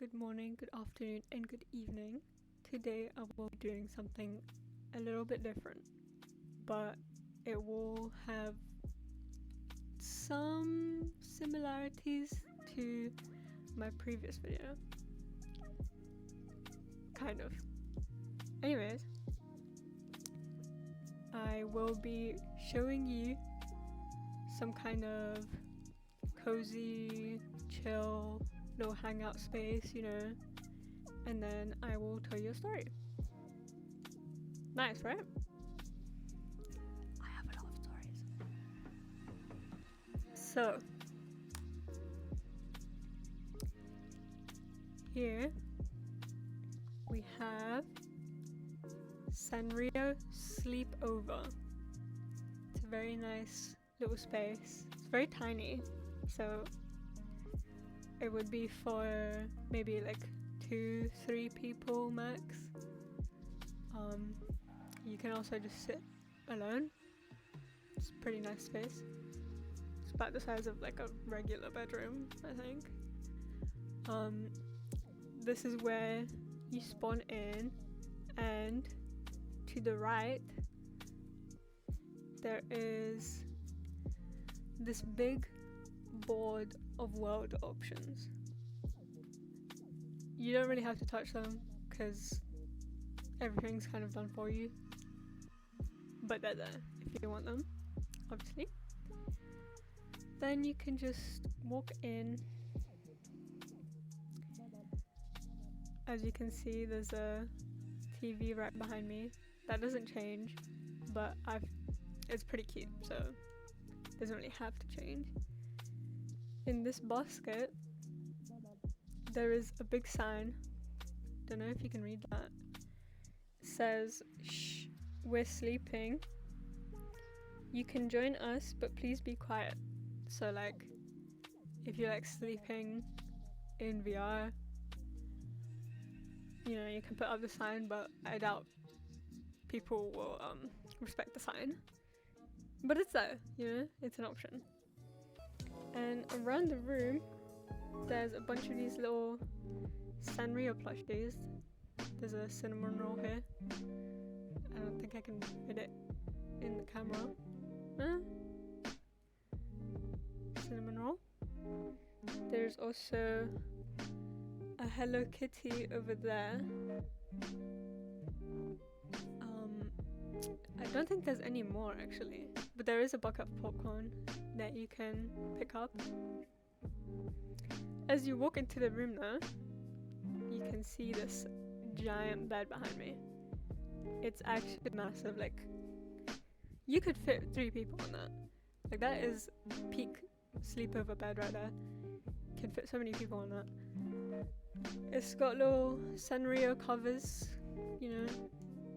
good morning, good afternoon, and good evening. Today I will be doing something a little bit different, but it will have some similarities to my previous video. Kind of. Anyways, I will be showing you some kind of cozy, chill, little hangout space, and then I will tell you a story. Nice, right? I have a lot of stories. So, here we have Sanrio Sleepover. It's a very nice little space. It's very tiny, so it would be for maybe like 2-3 people max. You can also just sit alone. It's a pretty nice space. It's about the size of like a regular bedroom, I think. This is where you spawn in, and to the right there is this big board of world options. You don't really have to touch them because everything's kind of done for you, but they're there if you want them, obviously. Then you can just walk in. As you can see, there's a TV right behind me. That doesn't change, but it's pretty cute, so it doesn't really have to change. In this basket, there is a big sign. Don't know if you can read that. It says, "Shh, we're sleeping. You can join us, but please be quiet." So like, if you're like sleeping in VR, you can put up the sign, but I doubt people will respect the sign. But it's there, it's an option. And around the room, there's a bunch of these little Sanrio plushies. There's a cinnamon roll here. I don't think I can fit it in the camera. Cinnamon roll. There's also a Hello Kitty over there. I don't think there's any more actually, but there is a bucket of popcorn that you can pick up. As you walk into the room though, you can see this giant bed behind me. It's actually massive. Like, you could fit 3 people on that. Like, that is peak sleepover bed right there. You can fit so many people on that. It's got little Sanrio covers,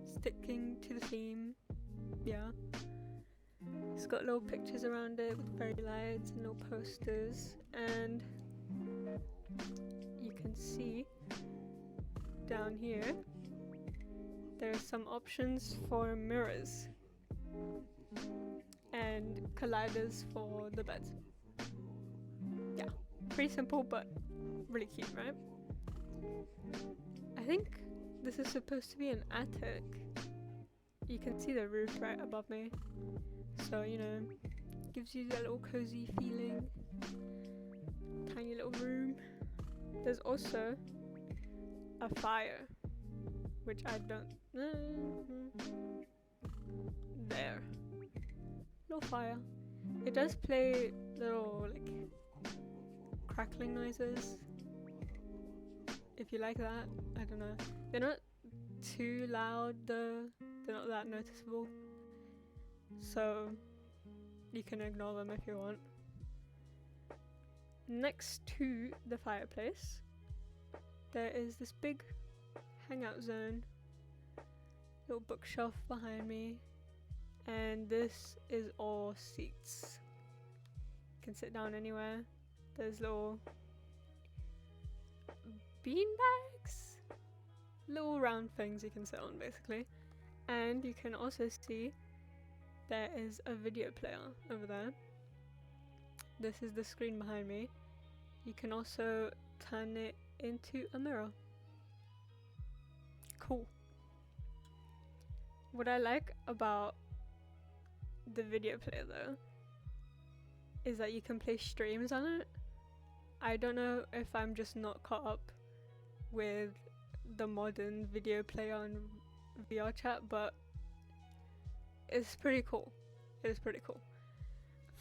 sticking to the theme. Yeah. It's got little pictures around it with fairy lights and little posters, and you can see down here there's some options for mirrors and colliders for the beds. Yeah, pretty simple but really cute, right? I think this is supposed to be an attic. You can see the roof right above me, so gives you that little cozy feeling. Tiny little room. There's also a fire, which I don't. There, little fire. It does play little like crackling noises. If you like that, I don't know. They're not too loud though. They're not that noticeable, so you can ignore them if you want. Next to the fireplace, there is this big hangout zone, little bookshelf behind me, and this is all seats. You can sit down anywhere. There's little bean bags, little round things you can sit on basically. And you can also see there is a video player over there. This is the screen behind me. You can also turn it into a mirror. Cool. What I like about the video player though is that you can play streams on it. I don't know if I'm just not caught up with the modern video player on VR chat, but it's pretty cool. It's pretty cool.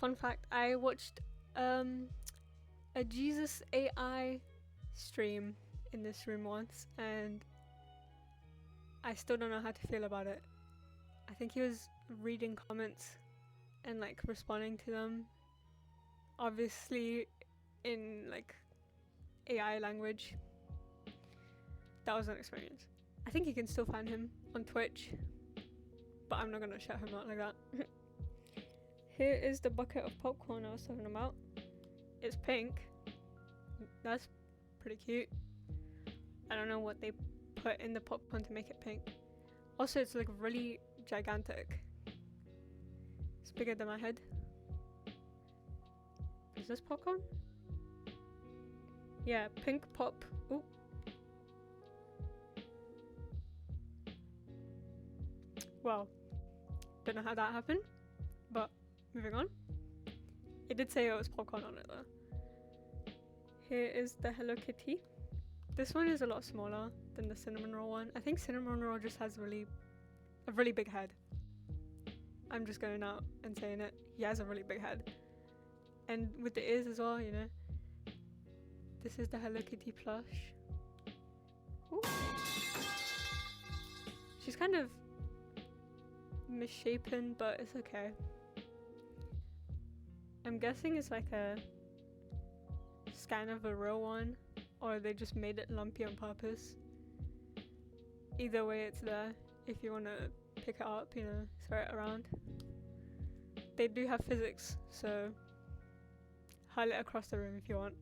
Fun fact, I watched a Jesus AI stream in this room once, and I still don't know how to feel about it. I think he was reading comments and like responding to them, obviously in like AI language. That was an experience. I think you can still find him on Twitch, but I'm not gonna shout him out like that. Here is the bucket of popcorn I was talking about. It's pink. That's pretty cute. I don't know what they put in the popcorn to make it pink. Also, it's like really gigantic. It's bigger than my head. Is this popcorn? Yeah, pink pop. Ooh. Well, don't know how that happened, but moving on. It did say it was popcorn on it though. Here is the Hello Kitty. This one is a lot smaller than the cinnamon roll one. I think cinnamon roll just has a really big head. I'm just going out and saying it. He has a really big head. And with the ears as well, you know. This is the Hello Kitty plush. Ooh. She's kind of misshapen, but it's okay. I'm guessing it's like a scan of a real one, or they just made it lumpy on purpose. Either way, it's there if you want to pick it up, you know, throw it around. They do have physics, so hurl it across the room if you want.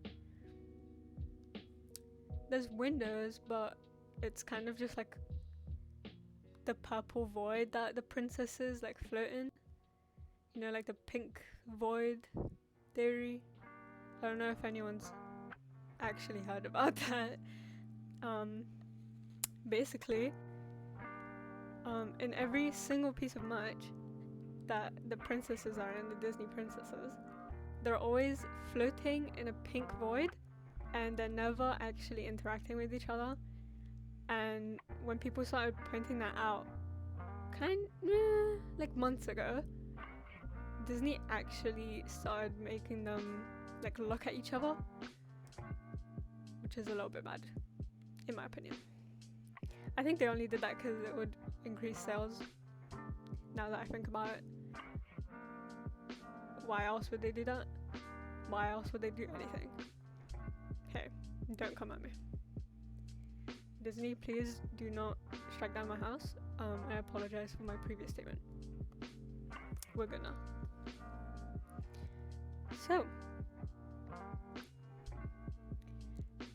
There's windows, but it's kind of just like the purple void that the princesses like float in. You know, like the pink void theory. I don't know if anyone's actually heard about that. Basically, in every single piece of merch that the princesses are in, the Disney princesses, they're always floating in a pink void, and they're never actually interacting with each other. And when people started pointing that out, like months ago, Disney actually started making them like look at each other, which is a little bit bad, in my opinion. I think they only did that because it would increase sales. Now that I think about it, why else would they do that? Why else would they do anything? Hey, don't come at me. Disney, please do not strike down my house. I apologize for my previous statement. We're good now. So,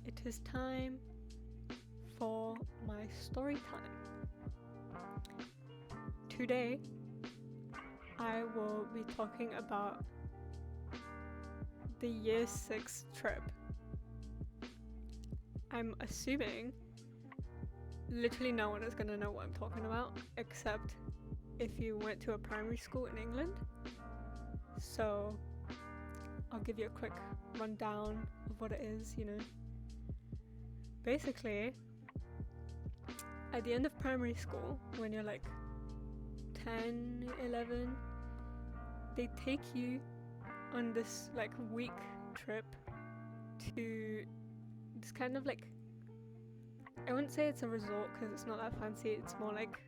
it is time for my story time. Today, I will be talking about the year 6 trip. I'm assuming literally no one is going to know what I'm talking about, except if you went to a primary school in England. So I'll give you a quick rundown of what it is, you know. Basically, at the end of primary school, when you're like 10, 11, they take you on this like week trip to this kind of like, I wouldn't say it's a resort because it's not that fancy, it's more like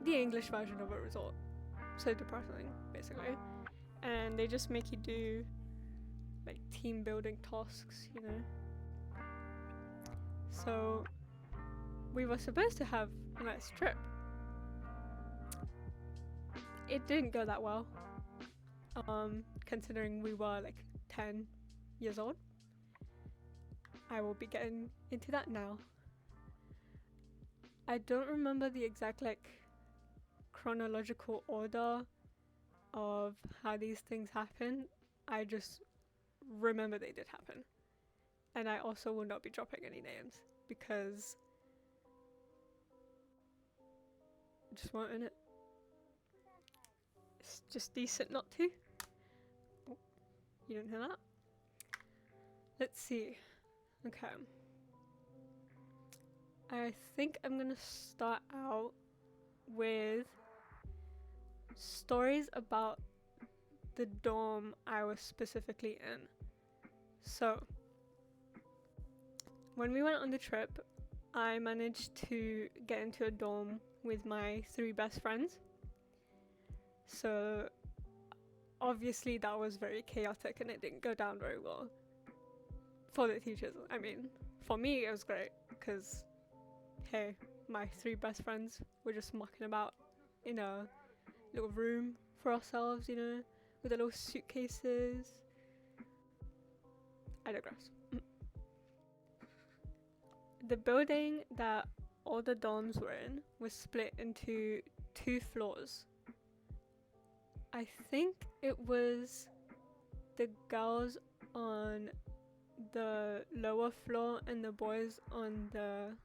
the English version of a resort. So depressing, basically. And they just make you do like team building tasks, you know. So we were supposed to have a nice trip. It didn't go that well, considering we were like 10 years old. I will be getting into that now. I don't remember the exact like chronological order of how these things happen. I just remember they did happen. And I also will not be dropping any names because I just won't in it. It's just decent not to. Oh, you didn't hear that? Let's see. Okay. I think I'm gonna start out with stories about the dorm I was specifically in. So, when we went on the trip, I managed to get into a dorm with my 3 best friends. So, obviously that was very chaotic and it didn't go down very well for the teachers. I mean, for me it was great because, hey, my 3 best friends were just mucking about in a little room for ourselves, you know, with the little suitcases. I digress. The building that all the dorms were in was split into 2 floors. I think it was the girls on the lower floor and the boys on the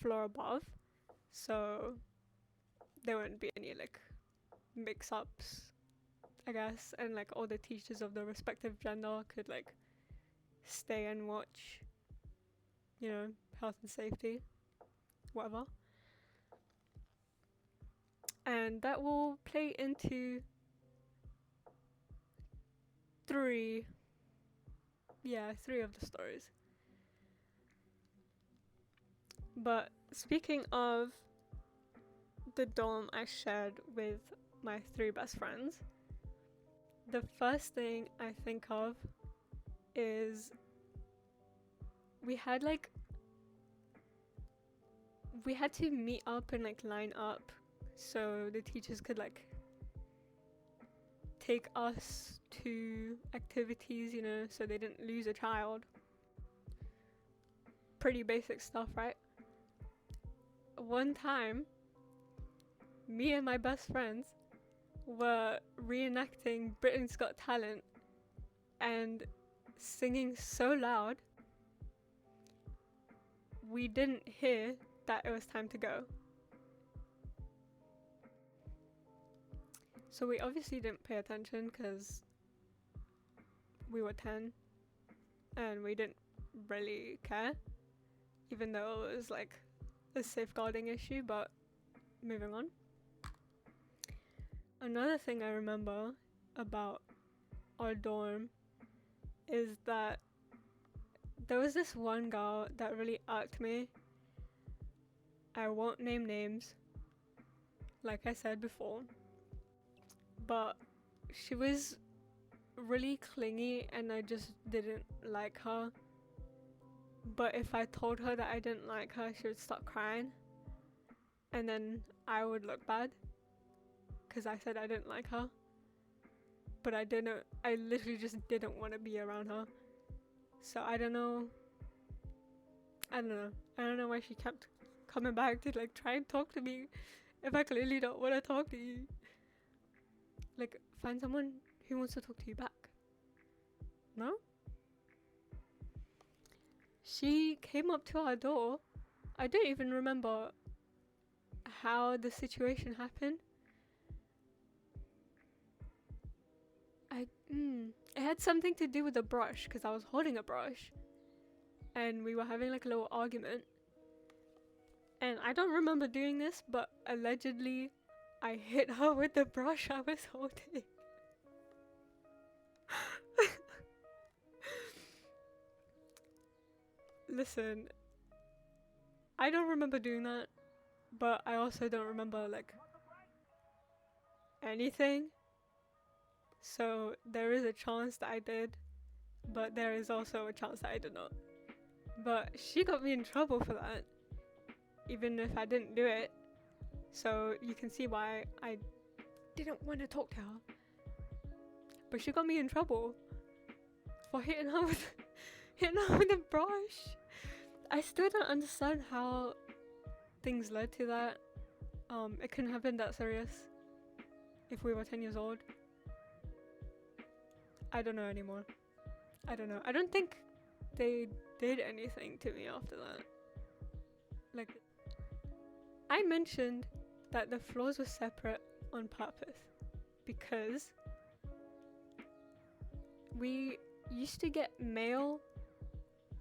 floor above. So there wouldn't be any like mix-ups, I guess, and like all the teachers of the respective gender could like stay and watch, you know, health and safety, whatever. And that will play into 3 of the stories. But speaking of the dorm I shared with my 3 best friends, the first thing I think of is we had to meet up and like line up so the teachers could like take us to activities, you know, so they didn't lose a child. Pretty basic stuff, right? One time, me and my best friends were reenacting Britain's Got Talent and singing so loud we didn't hear that it was time to go. So we obviously didn't pay attention because we were 10 and we didn't really care, even though it was like a safeguarding issue, but moving on. Another thing I remember about our dorm is that there was this one girl that really irked me. I won't name names, like I said before, but she was really clingy and I just didn't like her. But if I told her that I didn't like her, she would start crying and then I would look bad because I said I didn't like her. But I literally just didn't want to be around her. So I don't know why she kept coming back to like try and talk to me if I clearly don't want to talk to you. Like, find someone who wants to talk to you back. No? She came up to our door. I don't even remember how the situation happened. It had something to do with a brush because I was holding a brush and we were having like a little argument. And I don't remember doing this, but allegedly I hit her with the brush I was holding. Listen, I don't remember doing that, but I also don't remember like anything. So there is a chance that I did, but there is also a chance that I did not. But she got me in trouble for that, even if I didn't do it. So you can see why I didn't want to talk to her. But she got me in trouble for hitting her with a brush. I still don't understand how things led to that. It couldn't have been that serious if we were 10 years old. I don't know anymore. I don't know. I don't think they did anything to me after that. Like, I mentioned that the floors were separate on purpose because we used to get mail,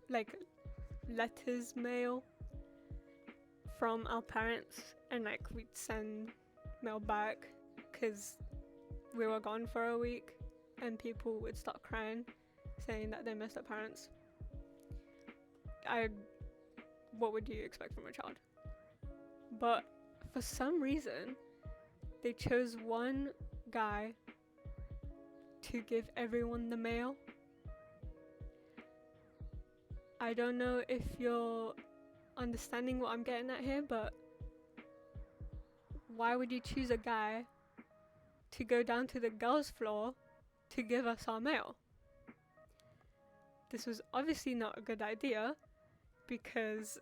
like letters mail from our parents, and like we'd send mail back because we were gone for a week and people would start crying saying that they missed their parents. What would you expect from a child? But for some reason they chose one guy to give everyone the mail. I don't know if you're understanding what I'm getting at here, but why would you choose a guy to go down to the girls' floor to give us our mail? This was obviously not a good idea because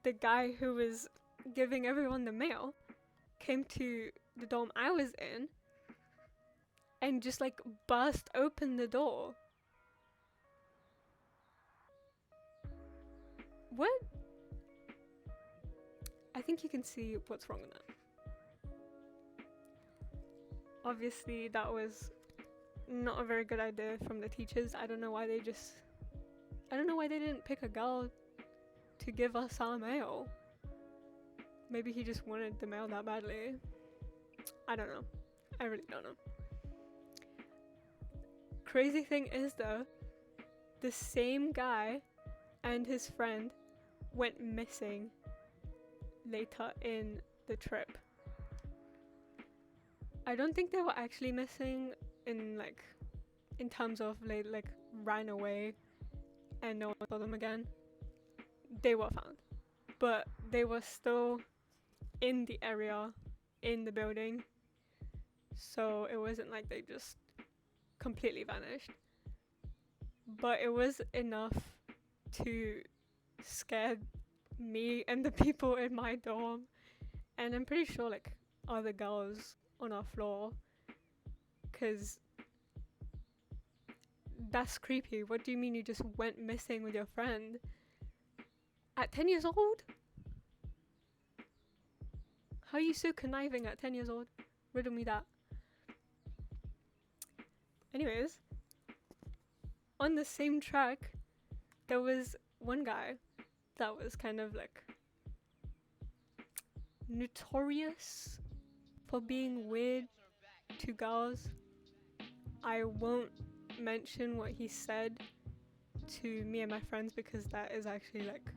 the guy who was giving everyone the mail came to the dorm I was in and just like burst open the door. What? I think you can see what's wrong with that. Obviously that was not a very good idea from the teachers. I don't know why they didn't pick a girl to give us our mail. Maybe he just wanted the mail that badly. I don't know. I really don't know. Crazy thing is though, the same guy and his friend went missing later in the trip. I don't think they were actually missing in terms of they like ran away and no one saw them again. They were found, but they were still in the area, in the building, so it wasn't like they just completely vanished. But it was enough to scare me and the people in my dorm, and I'm pretty sure like other girls on our floor, because that's creepy. What do you mean you just went missing with your friend at 10 years old? How are you so conniving at 10 years old? Riddle me that. Anyways, on the same track, there was one guy that was kind of like notorious for being weird to girls. I won't mention what he said to me and my friends because that is actually like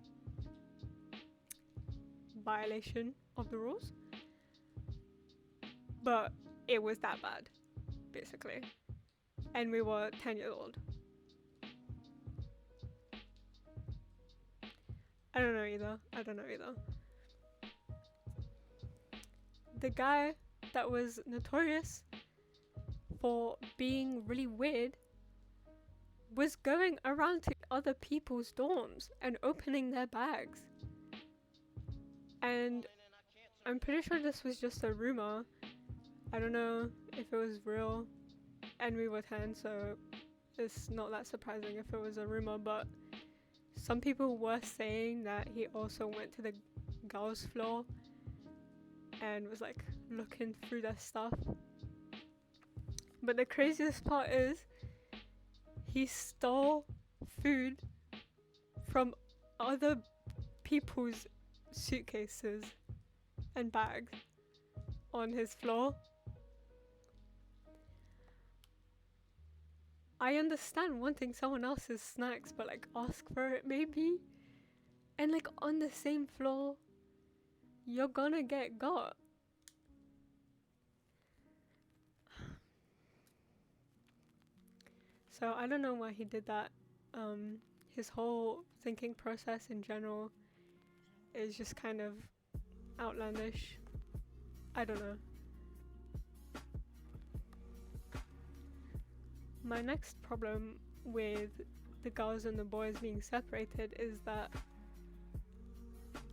violation of the rules. But it was that bad, basically. And we were 10 years old. I don't know either. The guy that was notorious for being really weird was going around to other people's dorms and opening their bags. And I'm pretty sure this was just a rumor. I don't know if it was real, and we were 10, so it's not that surprising if it was a rumor, but some people were saying that he also went to the girls' floor and was like looking through their stuff. But the craziest part is he stole food from other people's suitcases and bags on his floor. I understand wanting someone else's snacks, but like ask for it maybe. And like on the same floor, you're gonna get got. So I don't know why he did that. His whole thinking process in general is just kind of outlandish. I don't know. My next problem with the girls and the boys being separated is that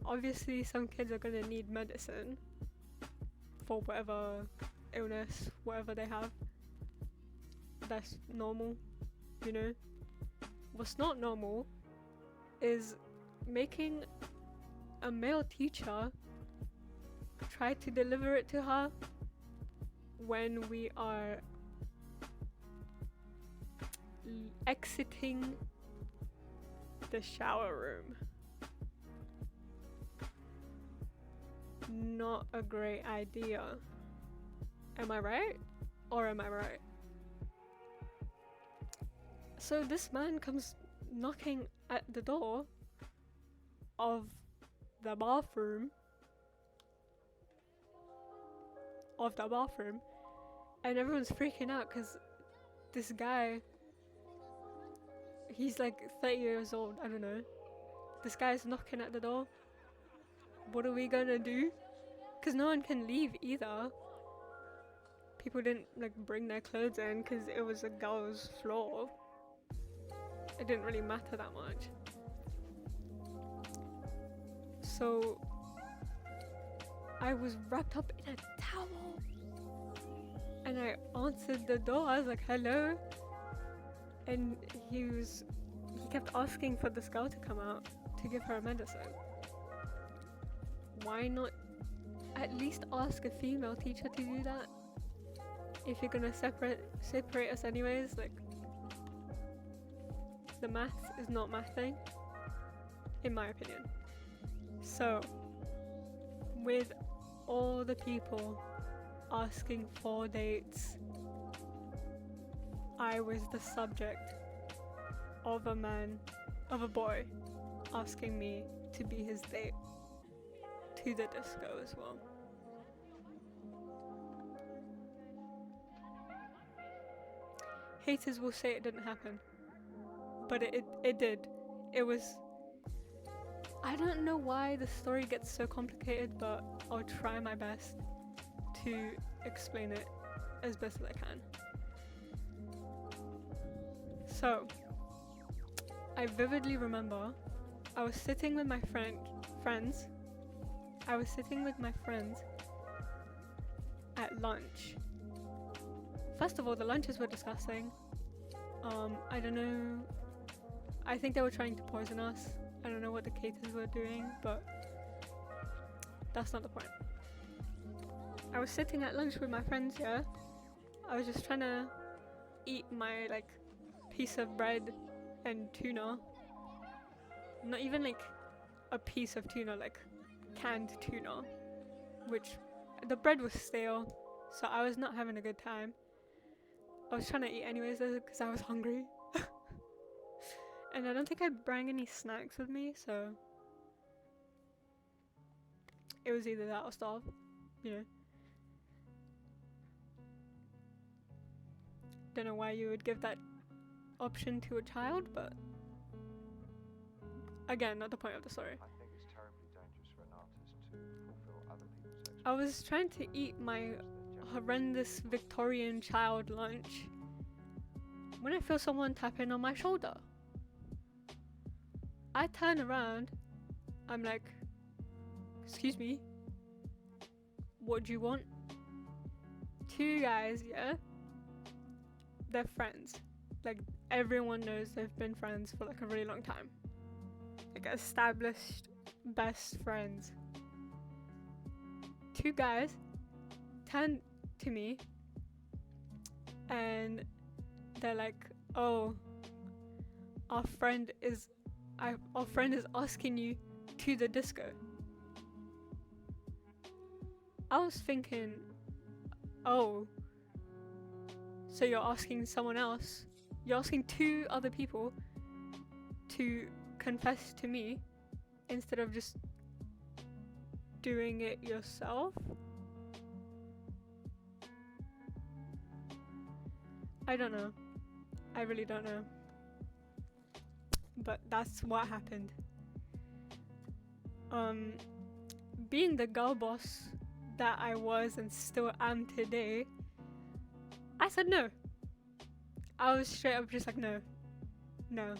obviously some kids are gonna need medicine for whatever illness, whatever they have. That's normal. you know? What's not normal is making a male teacher try to deliver it to her when we are exiting the shower room. Not a great idea. Am I right? Or am I right? So this man comes knocking at the door of the bathroom and everyone's freaking out because this guy, he's like 30 years old, I don't know. This guy's knocking at the door. What are we gonna do? Because no one can leave either. People didn't like bring their clothes in because it was a girl's floor. It didn't really matter that much. So I was wrapped up in a towel and I answered the door. I was like, hello, and he kept asking for this girl to come out to give her medicine. Why not at least ask a female teacher to do that if you're gonna separate us anyways? Like, the maths is not mathing, in my opinion. So with all the people asking for dates, I was the subject of a boy asking me to be his date to the disco as well. Haters will say it didn't happen, but it did. It was, I don't know why the story gets so complicated, but I'll try my best to explain it as best as I can. So, I vividly remember I was sitting with my friends. I was sitting with my friends at lunch. First of all, the lunches were disgusting. I don't know. I think they were trying to poison us. I don't know what the caterers were doing, but that's not the point. I was sitting at lunch with my friends, yeah. I was just trying to eat my like piece of bread and tuna. Not even like a piece of tuna, like canned tuna, which the bread was stale, so I was not having a good time. I was trying to eat anyways because I was hungry. And I don't think I brought any snacks with me, so it was either that or starve, you know. Don't know why you would give that option to a child, but again, not the point of the story. I think it's terribly dangerous for an artist to fulfill other people's expectations. I was trying to eat my horrendous Victorian child lunch when I feel someone tapping on my shoulder. I turn around, I'm like, excuse me, what do you want? Two guys, yeah? They're friends. Like, everyone knows they've been friends for like a really long time. Like, established best friends. Two guys turn to me and they're like, oh, our friend is asking you to the disco. I was thinking, oh, so you're asking someone else, you're asking two other people to confess to me instead of just doing it yourself? I don't know. I really don't know. But that's what happened. Being the girl boss that I was and still am today, I said no. I was straight up just like, no,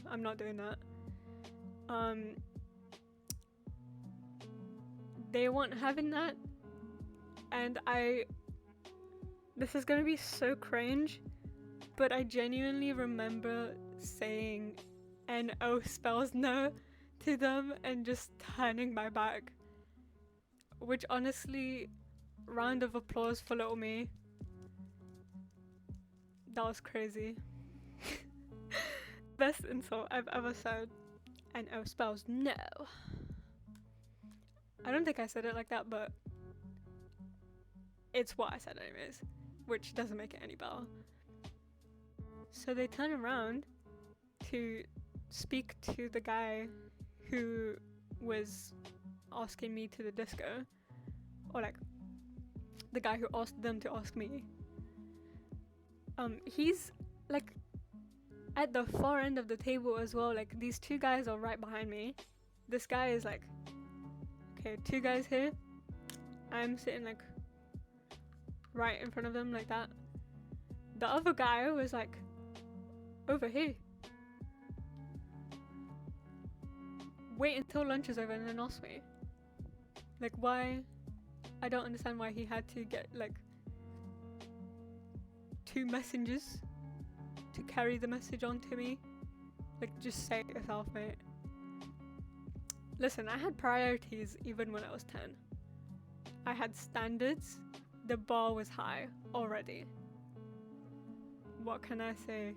I'm not doing that. They weren't having that, and this is gonna be so cringe, but I genuinely remember saying NO spells no to them and just turning my back. Which honestly, round of applause for little me. That was crazy. Best insult I've ever said. NO spells no. I don't think I said it like that, but it's what I said anyways, which doesn't make it any better. So they turn around to speak to the guy who was asking me to the disco, or like the guy who asked them to ask me. He's like at the far end of the table as well. Like these two guys are right behind me. This guy is like, okay, two guys here. I'm sitting like right in front of them like that. The other guy was like over here. Wait until lunch is over and then ask me. Like why? I don't understand why he had to get like two messengers to carry the message on to me. Like just say it yourself, mate. Listen, I had priorities even when I was 10. I had standards. The bar was high already. What can I say?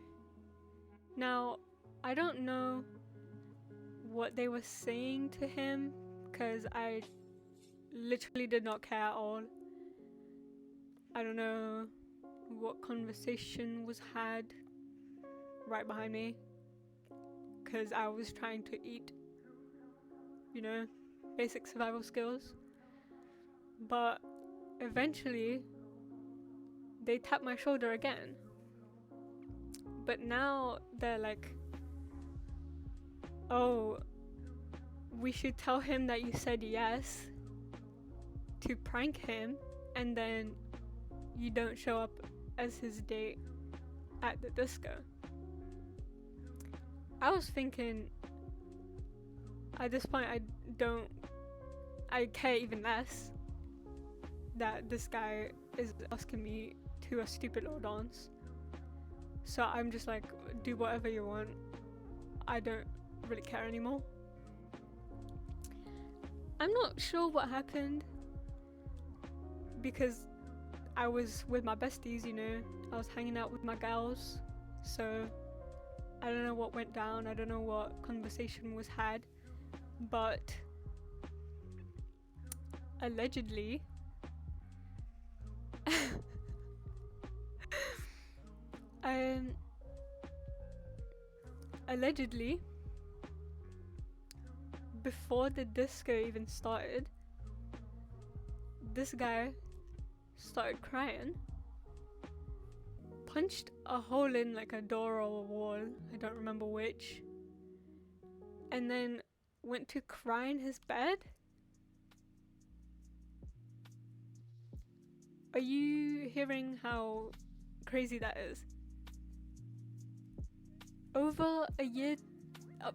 Now, I don't know what they were saying to him because I literally did not care at all. I don't know what conversation was had right behind me because I was trying to eat, you know, basic survival skills. But eventually they tapped my shoulder again, but now they're like, oh, we should tell him that you said yes to prank him and then you don't show up as his date at the disco. I was thinking at this point I care even less that this guy is asking me to a stupid little dance. So I'm just like, do whatever you want. I don't really care anymore. I'm not sure what happened because I was with my besties, you know, I was hanging out with my gals, so I don't know what went down, I don't know what conversation was had, but allegedly allegedly before the disco even started, this guy started crying, punched a hole in like a door or a wall, I don't remember which, and then went to cry in his bed. Are you hearing how crazy that is? Over a year,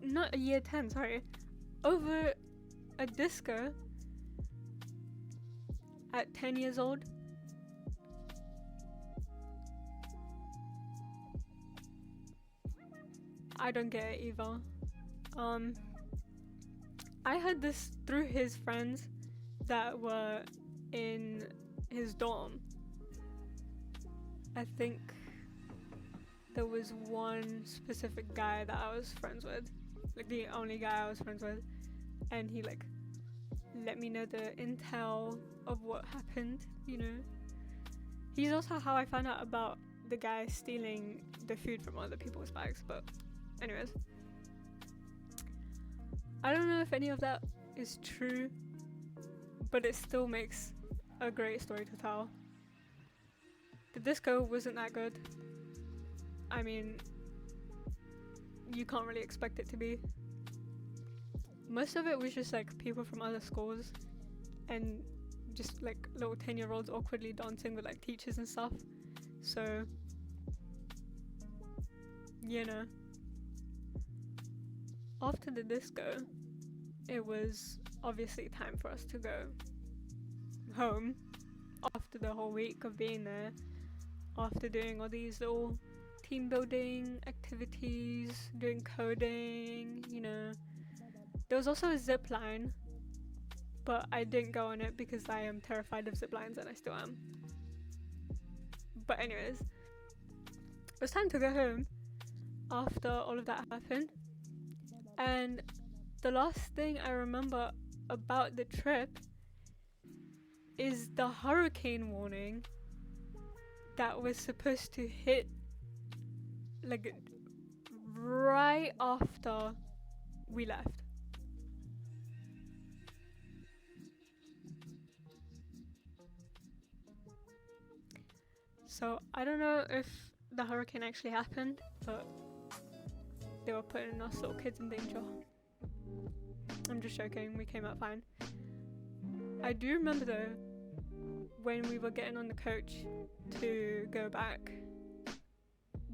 not a year 10, sorry, over a disco at 10 years old. I don't get it either. I heard this through his friends that were in his dorm. I think there was one specific guy that I was friends with, like the only guy I was friends with, and he like let me know the intel of what happened, you know. He's also how I found out about the guy stealing the food from other people's bags, but anyways. I don't know if any of that is true, but it still makes a great story to tell. The disco wasn't that good. I mean, you can't really expect it to be. Most of it was just like people from other schools and just like little 10-year-olds awkwardly dancing with like teachers and stuff. So, you know. After the disco, it was obviously time for us to go home after the whole week of being there, after doing all these little team building activities, doing coding, you know. There was also a zip line, but I didn't go on it because I am terrified of zip lines, and I still am. But anyways, it was time to go home after all of that happened. And the last thing I remember about the trip is the hurricane warning that was supposed to hit like right after we left. So I don't know if the hurricane actually happened, but they were putting us little kids in danger. I'm just joking, we came out fine. I do remember though, when we were getting on the coach to go back,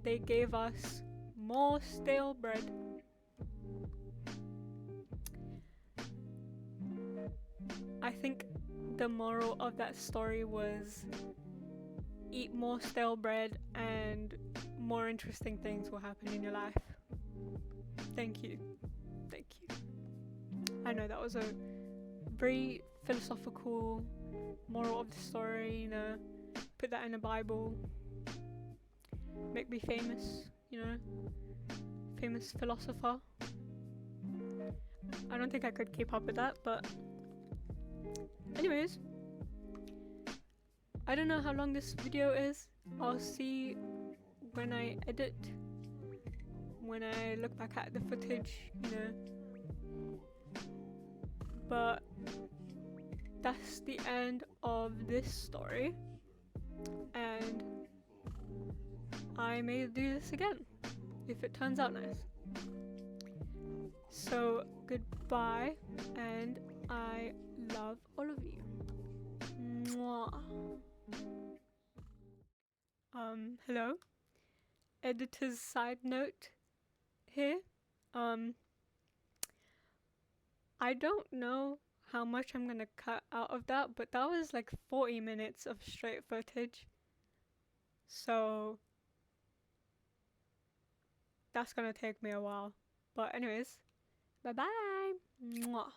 they gave us more stale bread. I think the moral of that story was eat more stale bread and more interesting things will happen in your life. Thank you. Thank you. I know that was a very philosophical moral of the story, you know, put that in the Bible, make me famous, you know, famous philosopher. I don't think I could keep up with that, but anyways, I don't know how long this video is. I'll see when I edit, when I look back at the footage, you know. But that's the end of this story, and I may do this again if it turns out nice. So goodbye, and I love all of you. Mwah. Hello. Editor's side note here. I don't know how much I'm gonna cut out of that, but that was like 40 minutes of straight footage. So that's gonna take me a while. But anyways, bye bye. Mwah.